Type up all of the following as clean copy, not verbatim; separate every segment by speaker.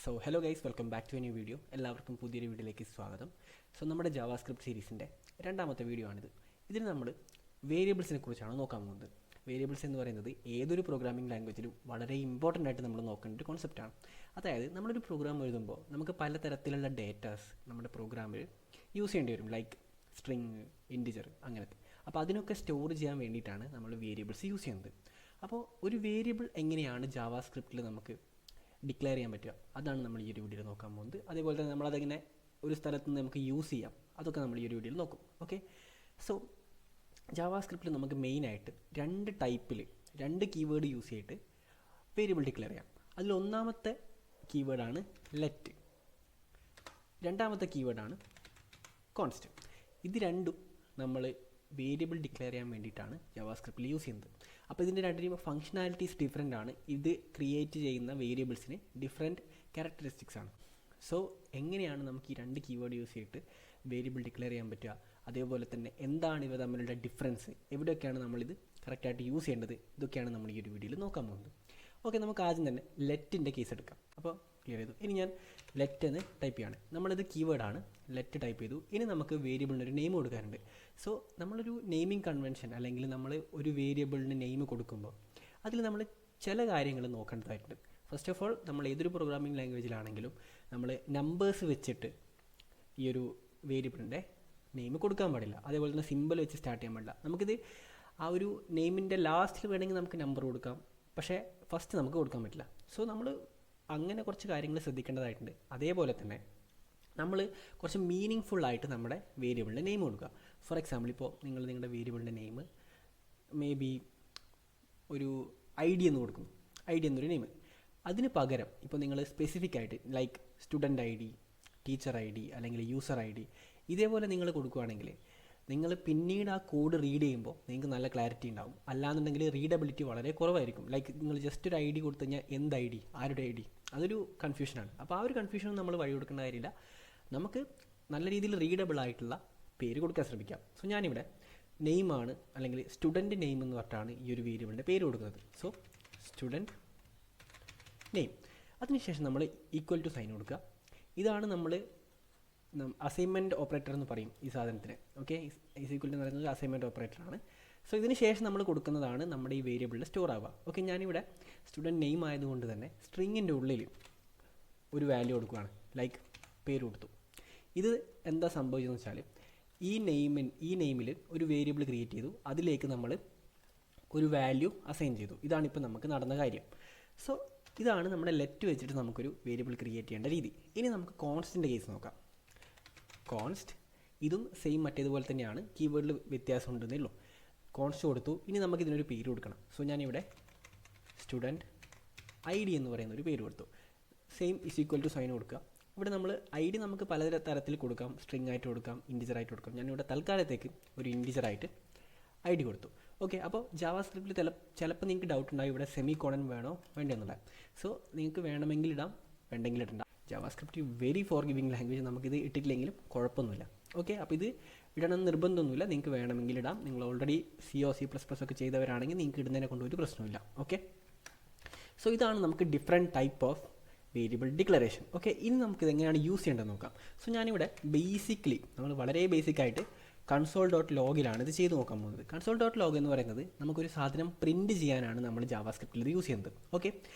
Speaker 1: Hello guys, welcome back to a new video. എല്ലാവർക്കും പുതിയൊരു വീഡിയോയിലേക്ക് സ്വാഗതം. നമ്മുടെ ജാവാസ്ക്രിപ്റ്റ് സീരീസിൻ്റെ രണ്ടാമത്തെ വീഡിയോ ആണിത്. ഇതിൽ നമ്മൾ വേരിയബിൾസിനെ കുറിച്ചാണ് നോക്കാൻ പോകുന്നത്. വേരിയബിൾസ് എന്ന് പറയുന്നത് ഏതൊരു പ്രോഗ്രാമിംഗ് ലാംഗ്വേജിലും വളരെ ഇമ്പോർട്ടൻ്റ് ആയിട്ട് നമ്മൾ നോക്കേണ്ട ഒരു കോൺസെപ്റ്റാണ്. അതായത് നമ്മളൊരു പ്രോഗ്രാം എഴുതുമ്പോൾ നമുക്ക് പലതരത്തിലുള്ള ഡേറ്റാസ് നമ്മുടെ പ്രോഗ്രാമിൽ യൂസ് ചെയ്യേണ്ടി വരും, ലൈക്ക് സ്ട്രിങ്, ഇൻറ്റിജർ, അങ്ങനത്തെ. അപ്പോൾ അതിനൊക്കെ സ്റ്റോർ ചെയ്യാൻ വേണ്ടിയിട്ടാണ് നമ്മൾ വേരിയബിൾസ് യൂസ് ചെയ്യുന്നത്. അപ്പോൾ ഒരു വേരിയബിൾ എങ്ങനെയാണ് ജാവാസ്ക്രിപ്റ്റിൽ നമുക്ക് ഡിക്ലെയർ ചെയ്യാൻ പറ്റുക, അതാണ് നമ്മൾ ഈ ഒരു വീഡിയോയിൽ നോക്കാൻ പോകുന്നത്. അതേപോലെ തന്നെ നമ്മളതെങ്ങനെ ഒരു സ്ഥലത്ത് നിന്ന് നമുക്ക് യൂസ് ചെയ്യാം, അതൊക്കെ നമ്മൾ ഈ ഒരു വീഡിയോയിൽ നോക്കും. ഓക്കെ, സോ ജാവാസ്ക്രിപ്റ്റിൽ നമുക്ക് മെയിനായിട്ട് രണ്ട് കീവേഡ് യൂസ് ചെയ്തിട്ട് വേരിയബിൾ ഡിക്ലെയർ ചെയ്യാം. അതിലൊന്നാമത്തെ കീവേഡാണ് ലെറ്റ്, രണ്ടാമത്തെ കീവേഡാണ് കോൺസ്റ്റ്. ഇത് രണ്ടും നമ്മൾ വേരിയബിൾ ഡിക്ലെയർ ചെയ്യാൻ വേണ്ടിയിട്ടാണ് ജാവാസ്ക്രിപ്റ്റിൽ യൂസ് ചെയ്യുന്നത്. അപ്പോൾ ഇതിൻ്റെ രണ്ടിനും ഫങ്ഷനാലിറ്റീസ് ഡിഫറെൻ്റ് ആണ്. ഇത് ക്രിയേറ്റ് ചെയ്യുന്ന വേരിയബിൾസിന് ഡിഫറെൻറ്റ് ക്യാരക്ടറിസ്റ്റിക്സ് ആണ്. സോ എങ്ങനെയാണ് നമുക്ക് ഈ രണ്ട് കീവേഡ് യൂസ് ചെയ്തിട്ട് വേരിയബിൾ ഡിക്ലെയർ ചെയ്യാൻ പറ്റുക, അതേപോലെ തന്നെ എന്താണ് ഇവ തമ്മിലുള്ള ഡിഫറൻസ്, എവിടെയൊക്കെയാണ് നമ്മളിത് കറക്റ്റായിട്ട് യൂസ് ചെയ്യേണ്ടത്, ഇതൊക്കെയാണ് നമ്മൾ ഈ ഒരു വീഡിയോയിൽ നോക്കാൻ പോകുന്നത്. ഓക്കെ, നമുക്ക് ആദ്യം തന്നെ ലെറ്റിൻ്റെ കേസ് എടുക്കാം. അപ്പോൾ ക്ലിയർ ചെയ്തു. ഇനി ഞാൻ ലെറ്റ് എന്ന് ടൈപ്പ് ചെയ്യാണ്. നമ്മളിത് കീവേഡാണ്, ലെറ്റ് ടൈപ്പ് ചെയ്തു. ഇനി നമുക്ക് വേരിയബിളിന് ഒരു നെയിം കൊടുക്കാനുണ്ട്. സോ നമ്മളൊരു നെയിമിംഗ് കൺവെൻഷൻ, അല്ലെങ്കിൽ നമ്മൾ ഒരു വേരിയബിളിന് നെയിം കൊടുക്കുമ്പോൾ അതിൽ നമ്മൾ ചില കാര്യങ്ങൾ നോക്കേണ്ടതായിട്ടുണ്ട്. ഫസ്റ്റ് ഓഫ് ഓൾ, നമ്മൾ ഏതൊരു പ്രോഗ്രാമിംഗ് ലാംഗ്വേജിലാണെങ്കിലും നമ്മൾ നമ്പേഴ്സ് വെച്ചിട്ട് ഈ ഒരു വേരിയബിളിൻ്റെ നെയിം കൊടുക്കാൻ പാടില്ല. അതേപോലെ തന്നെ സിമ്പിൾ വെച്ച് സ്റ്റാർട്ട് ചെയ്യാൻ പാടില്ല. നമുക്കിത് ആ ഒരു നെയിമിൻ്റെ ലാസ്റ്റിൽ വേണമെങ്കിൽ നമുക്ക് നമ്പർ കൊടുക്കാം, പക്ഷേ ഫസ്റ്റ് നമുക്ക് കൊടുക്കാൻ പറ്റില്ല. സോ നമ്മൾ അങ്ങനെ കുറച്ച് കാര്യങ്ങൾ ശ്രദ്ധിക്കേണ്ടതായിട്ടുണ്ട്. അതേപോലെ തന്നെ നമ്മൾ കുറച്ച് മീനിങ് ഫുള്ളായിട്ട് നമ്മുടെ വേരിയബിളിൻ്റെ നെയിം കൊടുക്കുക. ഫോർ എക്സാമ്പിൾ, ഇപ്പോൾ നിങ്ങളുടെ വേരിയബിളിൻ്റെ നെയിം മേ ബി ഒരു ഐ ഡി എന്ന് കൊടുക്കുന്നു, ഐ ഡി എന്നൊരു നെയിം. അതിന് പകരം ഇപ്പോൾ നിങ്ങൾ സ്പെസിഫിക് ആയിട്ട് like student I D, teacher I D, അല്ലെങ്കിൽ യൂസർ ഐ ഡി, ഇതേപോലെ നിങ്ങൾ കൊടുക്കുകയാണെങ്കിൽ നിങ്ങൾ പിന്നീട് ആ കോഡ് റീഡ് ചെയ്യുമ്പോൾ നിങ്ങൾക്ക് നല്ല ക്ലാരിറ്റി ഉണ്ടാവും. അല്ലാന്നുണ്ടെങ്കിൽ റീഡബിലിറ്റി വളരെ കുറവായിരിക്കും. ലൈക്ക് നിങ്ങൾ ജസ്റ്റ് ഒരു ഐ ഡി കൊടുത്തു കഴിഞ്ഞാൽ എന്ത് ഐ ഡി, ആരുടെ ഐ ഡി, അതൊരു കൺഫ്യൂഷനാണ്. അപ്പോൾ ആ ഒരു കൺഫ്യൂഷൻ നമ്മൾ വഴി കൊടുക്കേണ്ട കാര്യമില്ല. നമുക്ക് നല്ല രീതിയിൽ റീഡബിൾ ആയിട്ടുള്ള പേര് കൊടുക്കാൻ ശ്രമിക്കാം. സോ ഞാനിവിടെ നെയിമാണ്, അല്ലെങ്കിൽ സ്റ്റുഡൻറ്റ് നെയിം എന്ന് പറഞ്ഞിട്ടാണ് ഈ ഒരു വേരിയബിളിൻ്റെ പേര് കൊടുക്കുന്നത്. So student name. അതിനുശേഷം നമ്മൾ ഈക്വൽ ടു സൈൻ കൊടുക്കുക. ഇതാണ് നമ്മൾ അസൈൻമെൻറ്റ് ഓപ്പറേറ്റർ എന്ന് പറയും ഈ സാധനത്തിന്. ഓക്കെ, ഈസ് ഈക്വൽ ടു എന്ന് പറയുന്നത് അസൈൻമെൻറ്റ് ഓപ്പറേറ്ററാണ്. സോ ഇതിന് ശേഷം നമ്മൾ കൊടുക്കുന്നതാണ് നമ്മുടെ ഈ വേരിയബിളിൽ സ്റ്റോർ ആവുക. ഓക്കെ, ഞാനിവിടെ സ്റ്റുഡൻറ്റ് നെയിം ആയതുകൊണ്ട് തന്നെ സ്ട്രിങ്ങിൻ്റെ ഉള്ളിൽ ഒരു വാല്യൂ കൊടുക്കുകയാണ്, ലൈക്ക് പേര് കൊടുത്തു. ഇത് എന്താ സംഭവിച്ചതെന്ന് വെച്ചാൽ ഈ നെയിമിൽ ഒരു വേരിയബിൾ ക്രിയേറ്റ് ചെയ്തു, അതിലേക്ക് നമ്മൾ ഒരു വാല്യൂ അസൈൻ ചെയ്തു. ഇതാണിപ്പോൾ നമുക്ക് നടന്ന കാര്യം. സോ ഇതാണ് നമ്മുടെ ലെറ്റ് വെച്ചിട്ട് നമുക്കൊരു വേരിയബിൾ ക്രിയേറ്റ് ചെയ്യേണ്ട രീതി. ഇനി നമുക്ക് കോൺസ്റ്റിൻ്റെ കേസ് നോക്കാം. കോൺസ്റ്റ്, ഇതും സെയിം മറ്റേതുപോലെ തന്നെയാണ്, കീവേഡിൽ വ്യത്യാസം ഉണ്ടെന്നേ ഉള്ളൂ. കോൺസ്റ്റ് കൊടുത്തു. ഇനി നമുക്ക് ഇതിനൊരു പേര് കൊടുക്കണം. സോ ഞാനിവിടെ സ്റ്റുഡൻറ്റ് ഐ ഡി എന്ന് പറയുന്ന ഒരു പേര് കൊടുത്തു. Same is equal to sign കൊടുക്കുക. ഇവിടെ നമ്മൾ ഐ ഡി നമുക്ക് പല തരത്തിൽ കൊടുക്കാം, സ്ട്രിങ് ആയിട്ട് കൊടുക്കാം, ഇൻറ്റിജർ ആയിട്ട് കൊടുക്കാം. ഞാനിവിടെ തൽക്കാലത്തേക്ക് ഒരു ഇൻറ്റിജർ ആയിട്ട് ഐ ഡി കൊടുത്തു. ഓക്കെ, അപ്പോൾ ജാവാസ്ക്രിപ്റ്റിൽ ചിലപ്പോൾ നിങ്ങൾക്ക് ഡൗട്ട് ഉണ്ടാവും ഇവിടെ സെമി കോളൻ വേണോ വേണ്ടെന്നുള്ള. സോ നിങ്ങൾക്ക് വേണമെങ്കിൽ ഇടാം, വേണ്ടെങ്കിൽ ഇടണ്ട. JavaScript very four giving language, നമുക്കിത് ഇട്ടിട്ടില്ലെങ്കിലും കുഴപ്പമൊന്നുമില്ല. ഓക്കെ, അപ്പോൾ ഇത് ഇടണം നിർബന്ധമൊന്നുമില്ല, നിങ്ങൾക്ക് വേണമെങ്കിൽ ഇടാം. നിങ്ങൾ ഓൾറെഡി C++ ഒക്കെ ചെയ്തവരാണെങ്കിൽ നിങ്ങൾക്ക് ഇടുന്നതിനെ കൊണ്ട് ഒരു പ്രശ്നമില്ല. ഓക്കെ, സോ ഇതാണ് നമുക്ക് different type of variable declaration. Okay, ഇനി നമുക്കിത് എങ്ങനെയാണ് യൂസ് ചെയ്യേണ്ടതെന്ന് നോക്കാം. സോ ഞാനിവിടെ ബേസിക്കലി നമ്മൾ വളരെ ബേസിക്കായിട്ട് console.logലാണ് ഇത് ചെയ്ത് നോക്കാൻ പോകുന്നത്. console.log എന്ന് പറയുന്നത് നമുക്കൊരു സാധനം പ്രിൻറ്റ് ചെയ്യാനാണ് നമ്മൾ ജാവാസ്ക്രിപ്റ്റിൽ ഇത് യൂസ് ചെയ്യുന്നത്. ഓക്കെ,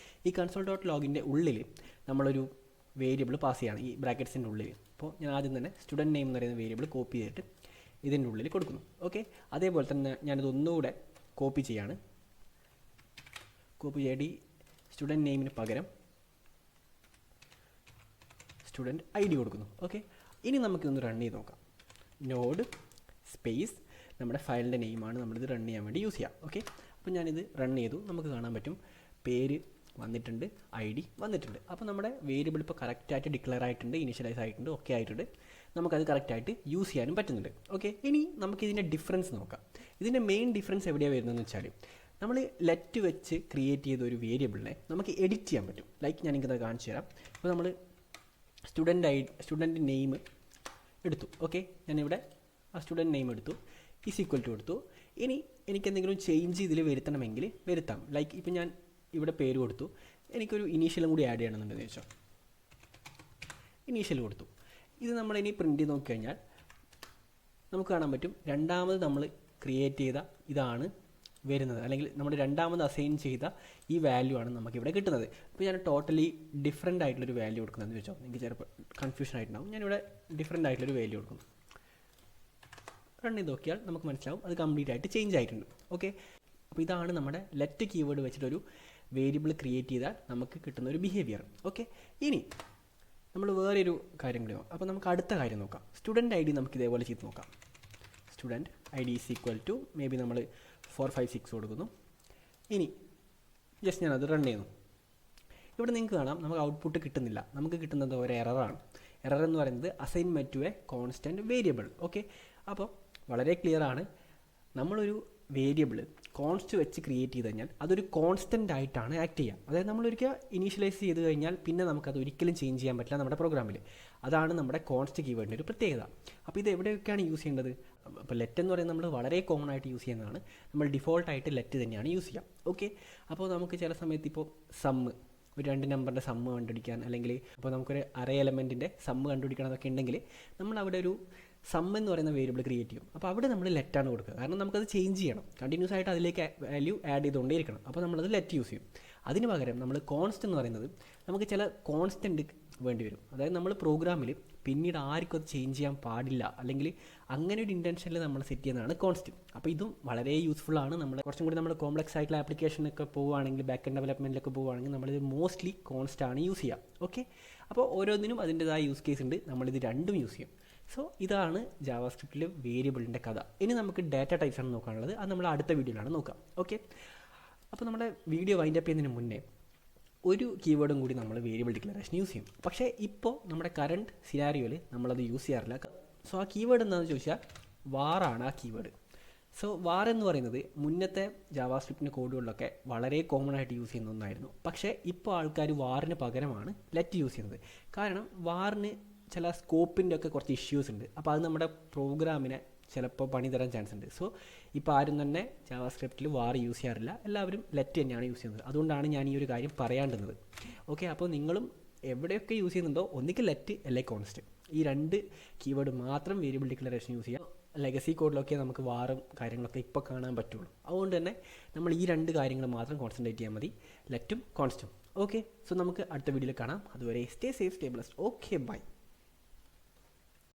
Speaker 1: ഈ console.logൻ്റെ ഉള്ളിൽ നമ്മളൊരു വേരിയബിൾ പാസ് ചെയ്യാണ്, ഈ ബ്രാക്കറ്റ്സിൻ്റെ ഉള്ളിൽ. അപ്പോൾ ഞാൻ ആദ്യം തന്നെ സ്റ്റുഡൻറ്റ് നെയിം എന്ന് പറയുന്ന വേരിയബിൾ കോപ്പി ചെയ്തിട്ട് ഇതിൻ്റെ ഉള്ളിൽ കൊടുക്കുന്നു. ഓക്കെ, അതേപോലെ തന്നെ ഞാനിത് ഒന്നുകൂടെ കോപ്പി ചെയ്യാണ്. കോപ്പി ചെയ്ത് സ്റ്റുഡൻറ്റ് നെയിമിന് പകരം സ്റ്റുഡൻറ്റ് ഐ ഡി കൊടുക്കുന്നു. ഓക്കെ, ഇനി നമുക്കിതൊന്ന് റൺ ചെയ്ത് നോക്കാം. നോഡ് സ്പേസ് നമ്മുടെ ഫയലിൻ്റെ നെയിമാണ് നമ്മളിത് റൺ ചെയ്യാൻ വേണ്ടി യൂസ് ചെയ്യാം. ഓക്കെ, അപ്പോൾ ഞാനിത് റൺ ചെയ്തു. നമുക്ക് കാണാൻ പറ്റും പേര് വന്നിട്ടുണ്ട്, ഐ ഡി വന്നിട്ടുണ്ട്. അപ്പോൾ നമ്മുടെ വേരിയബിൾ ഇപ്പോൾ കറക്റ്റായിട്ട് ഡിക്ലെയർ ആയിട്ടുണ്ട്, ഇനിഷ്യലൈസ് ആയിട്ടുണ്ട്, ഓക്കെ ആയിട്ടുണ്ട്. നമുക്കത് കറക്റ്റായിട്ട് യൂസ് ചെയ്യാനും പറ്റുന്നുണ്ട്. ഓക്കെ, ഇനി നമുക്കിതിൻ്റെ ഡിഫറൻസ് നോക്കാം. ഇതിൻ്റെ മെയിൻ ഡിഫറൻസ് എവിടെയാണ് വരുന്നതെന്ന് വെച്ചാൽ നമ്മൾ ലെറ്റ് വെച്ച് ക്രിയേറ്റ് ചെയ്ത ഒരു വേരിയബിളിനെ നമുക്ക് എഡിറ്റ് ചെയ്യാൻ പറ്റും. ലൈക്ക് ഞാൻ എനിക്കത് കാണിച്ചു തരാം. അപ്പോൾ നമ്മൾ സ്റ്റുഡൻറ്റ് നെയിം എടുത്തു. ഓക്കെ, ഞാനിവിടെ ആ സ്റ്റുഡൻറ്റ് നെയിം എടുത്തു, ഈസ് ഈക്വൽ ടു എടുത്തു. ഇനി എനിക്കെന്തെങ്കിലും ചേഞ്ച് ഇതിൽ വരുത്തണമെങ്കിൽ വരുത്താം. ലൈക്ക് ഇപ്പോൾ ഞാൻ ഇവിടെ പേര് കൊടുത്തു, എനിക്കൊരു ഇനീഷ്യലും കൂടി ആഡ് ചെയ്യണമെന്നുണ്ടെന്ന് വെച്ചോ. ഇനീഷ്യൽ കൊടുത്തു. ഇത് നമ്മളിനി പ്രിൻ്റ് ചെയ്ത് നോക്കിക്കഴിഞ്ഞാൽ നമുക്ക് കാണാൻ പറ്റും രണ്ടാമത് നമ്മൾ ക്രിയേറ്റ് ചെയ്ത ഇതാണ് വരുന്നത്, അല്ലെങ്കിൽ നമ്മൾ രണ്ടാമത് അസൈൻ ചെയ്ത ഈ വാല്യൂ ആണ് നമുക്കിവിടെ കിട്ടുന്നത്. ഇപ്പോൾ ഞാൻ ടോട്ടലി ഡിഫറെൻ്റ് ആയിട്ടുള്ളൊരു വാല്യൂ കൊടുക്കുന്നതെന്ന് വെച്ചോ, നിങ്ങൾക്ക് ചിലപ്പോൾ കൺഫ്യൂഷൻ ആയിട്ടുണ്ടാവും. ഞാനിവിടെ ഡിഫറെൻ്റ് ആയിട്ടുള്ളൊരു വാല്യൂ കൊടുക്കുന്നു. റൺ ചെയ്ത് നോക്കിയാൽ നമുക്ക് മനസ്സിലാവും അത് കംപ്ലീറ്റ് ആയിട്ട് ചേഞ്ച് ആയിട്ടുണ്ട്. ഓക്കെ, അപ്പോൾ ഇതാണ് നമ്മുടെ ലെറ്റ് കീവേഡ് വെച്ചിട്ടൊരു വേരിയബിൾ ക്രിയേറ്റ് ചെയ്താൽ നമുക്ക് കിട്ടുന്ന ഒരു ബിഹേവിയർ. ഓക്കെ, ഇനി നമ്മൾ വേറൊരു കാര്യം കൂടി നോക്കാം. അപ്പോൾ നമുക്ക് അടുത്ത കാര്യം നോക്കാം. സ്റ്റുഡൻറ്റ് ഐ ഡി നമുക്ക് ഇതേപോലെ ചെയ്ത് നോക്കാം. Student I D is equal to maybe നമ്മൾ 456 കൊടുക്കുന്നു. ഇനി ജസ്റ്റ് ഞാനത് റൺ ചെയ്യുന്നു. ഇവിടെ നിങ്ങൾക്ക് കാണാം നമുക്ക് ഔട്ട്പുട്ട് കിട്ടുന്നില്ല. നമുക്ക് കിട്ടുന്നത് ഒരു എററാണ്. എറർ എന്ന് പറയുന്നത് assignment to a constant variable. Okay, അപ്പോൾ വളരെ ക്ലിയർ ആണ്. നമ്മളൊരു വേരിയബിൾ കോൺസ്റ്റ് വെച്ച് ക്രിയേറ്റ് ചെയ്ത് കഴിഞ്ഞാൽ അതൊരു കോൺസ്റ്റൻ്റ് ആയിട്ടാണ് ആക്ട് ചെയ്യുക. അതായത് നമ്മളൊരിക്കൽ ഇനീഷ്യലൈസ് ചെയ്ത് കഴിഞ്ഞാൽ പിന്നെ നമുക്കത് ഒരിക്കലും ചേഞ്ച് ചെയ്യാൻ പറ്റില്ല നമ്മുടെ പ്രോഗ്രാമിൽ. അതാണ് നമ്മുടെ കോൺസ്റ്റ് കീവേഡിൻ്റെ ഒരു പ്രത്യേകത. അപ്പോൾ ഇത് എവിടെയൊക്കെയാണ് യൂസ് ചെയ്യേണ്ടത്? അപ്പോൾ ലെറ്റ് എന്ന് പറയുന്നത് നമ്മൾ വളരെ കോമൺ ആയിട്ട് യൂസ് ചെയ്യുന്നതാണ്. നമ്മൾ ഡിഫോൾട്ടായിട്ട് ലെറ്റ് തന്നെയാണ് യൂസ് ചെയ്യുക. ഓക്കെ, അപ്പോൾ നമുക്ക് ചില സമയത്ത് ഇപ്പോൾ സമ്മ് ഒരു 2 നമ്പറിൻ്റെ സമ്മ് കണ്ടുപിടിക്കാൻ, അല്ലെങ്കിൽ ഇപ്പോൾ നമുക്കൊരു അറേ എലമെൻറ്റിൻ്റെ സമ്മ് കണ്ടുപിടിക്കണം എന്നൊക്കെ ഉണ്ടെങ്കിൽ നമ്മൾ അവിടെ ഒരു സം എന്ന് പറയുന്ന വേരിയബിൾ ക്രിയേറ്റ് ചെയ്യും. അപ്പോൾ അവിടെ നമ്മൾ ലെറ്റാണ് കൊടുക്കുക. കാരണം നമുക്കത് ചേഞ്ച് ചെയ്യണം, കണ്ടിന്യൂസ് ആയിട്ട് അതിലേക്ക് വാല്യൂ ആഡ് ചെയ്തുകൊണ്ടേ ഇരിക്കണം. അപ്പോൾ നമ്മളത് ലെറ്റ് യൂസ് ചെയ്യും. അതിന് പകരം നമ്മൾ കോൺസ്റ്റ് എന്ന് പറയുന്നത് നമുക്ക് ചില കോൺസ്റ്റൻറ്റ് വേണ്ടി വരും. അതായത് നമ്മൾ പ്രോഗ്രാമിൽ പിന്നീട് ആർക്കും അത് ചേഞ്ച് ചെയ്യാൻ പാടില്ല, അല്ലെങ്കിൽ അങ്ങനെ ഒരു ഇൻറ്റൻഷനിൽ നമ്മൾ സെറ്റ് ചെയ്യുന്നതാണ് കോൺസ്റ്റ്. അപ്പോൾ ഇതും വളരെ യൂസ്ഫുൾ ആണ്. നമ്മൾ കുറച്ചും കൂടി നമ്മൾ കോംപ്ലക്സ് ആയിട്ടുള്ള ആപ്ലിക്കേഷനൊക്കെ പോവുകയാണെങ്കിൽ, ബാക്ക് എൻഡ് ഡെവലപ്മെൻറ്റിലൊക്കെ പോവുകയാണെങ്കിൽ നമ്മളിത് മോസ്റ്റ്ലി കോൺസ്റ്റ് ആണ് യൂസ് ചെയ്യുക. ഓക്കെ, അപ്പോൾ ഓരോന്നിനും അതിൻ്റെതായ യൂസ് കേസ് ഉണ്ട്. നമ്മളിത് രണ്ടും യൂസ് ചെയ്യും. സോ ഇതാണ് ജാവാസ്ക്രിപ്റ്റിൽ വേരിയബിളിൻ്റെ കഥ. ഇനി നമുക്ക് ഡാറ്റ ടൈപ്സ് ആണ് നോക്കാനുള്ളത്. അത് നമ്മൾ അടുത്ത വീഡിയോയിലാണ് നോക്കാം. ഓക്കെ, അപ്പോൾ നമ്മുടെ വീഡിയോ വൈൻഡ് അപ്പ് ചെയ്യുന്നതിന് മുന്നേ ഒരു കീവേഡും കൂടി നമ്മൾ വേരിയബിൾ ഡിക്ലറേഷൻ യൂസ് ചെയ്യും. പക്ഷേ ഇപ്പോൾ നമ്മുടെ കറണ്ട് സിനാരിയോയിൽ നമ്മളത് യൂസ് ചെയ്യാറില്ല. സോ ആ കീവേഡ് എന്താണെന്ന് ചോദിച്ചാൽ വാറാണ് ആ കീവേഡ്. സോ വാർ എന്ന് പറയുന്നത് മുന്നത്തെ ജാവാസ്ക്രിപ്റ്റിൻ്റെ കോഡുകളിലൊക്കെ വളരെ കോമൺ ആയിട്ട് യൂസ് ചെയ്യുന്ന ഒന്നായിരുന്നു. പക്ഷേ ഇപ്പോൾ ആൾക്കാർ വാറിന് പകരമാണ് ലെറ്റ് യൂസ് ചെയ്യുന്നത്. കാരണം വാറിന് ചില സ്കോപ്പിൻ്റെ ഒക്കെ കുറച്ച് ഇഷ്യൂസ് ഉണ്ട്. അപ്പോൾ അത് നമ്മുടെ പ്രോഗ്രാമിനെ ചിലപ്പോൾ പണി തരാൻ ചാൻസ് ഉണ്ട്. സോ ഇപ്പോൾ ആരും തന്നെ ജാവാസ്ക്രിപ്റ്റിൽ വാർ യൂസ് ചെയ്യാറില്ല. എല്ലാവരും ലെറ്റ് തന്നെയാണ് യൂസ് ചെയ്യുന്നത്. അതുകൊണ്ടാണ് ഞാൻ ഈ ഒരു കാര്യം പറയാണ്ടുന്നത്. ഓക്കെ, അപ്പോൾ നിങ്ങളും എവിടെയൊക്കെ യൂസ് ചെയ്യുന്നുണ്ടോ ഒന്നിക്ക് ലെറ്റ് അല്ലെങ്കിൽ കോൺസ്റ്റ്, ഈ 2 കീവേഡ് മാത്രം വേരിയബിൾ ഡിക്ലറേഷൻ യൂസ് ചെയ്യാം. ലെഗസി കോഡിലൊക്കെ നമുക്ക് വാറും കാര്യങ്ങളൊക്കെ ഇപ്പോൾ കാണാൻ പറ്റുള്ളൂ. അതുകൊണ്ട് തന്നെ നമ്മൾ ഈ 2 കാര്യങ്ങൾ മാത്രം കോൺസെൻട്രേറ്റ് ചെയ്യാൻ മതി, ലെറ്റും കോൺസ്റ്റും. ഓക്കെ, സോ നമുക്ക് അടുത്ത വീഡിയോയിൽ കാണാം. അതുവരെ stay safe, stay blessed. Okay, by.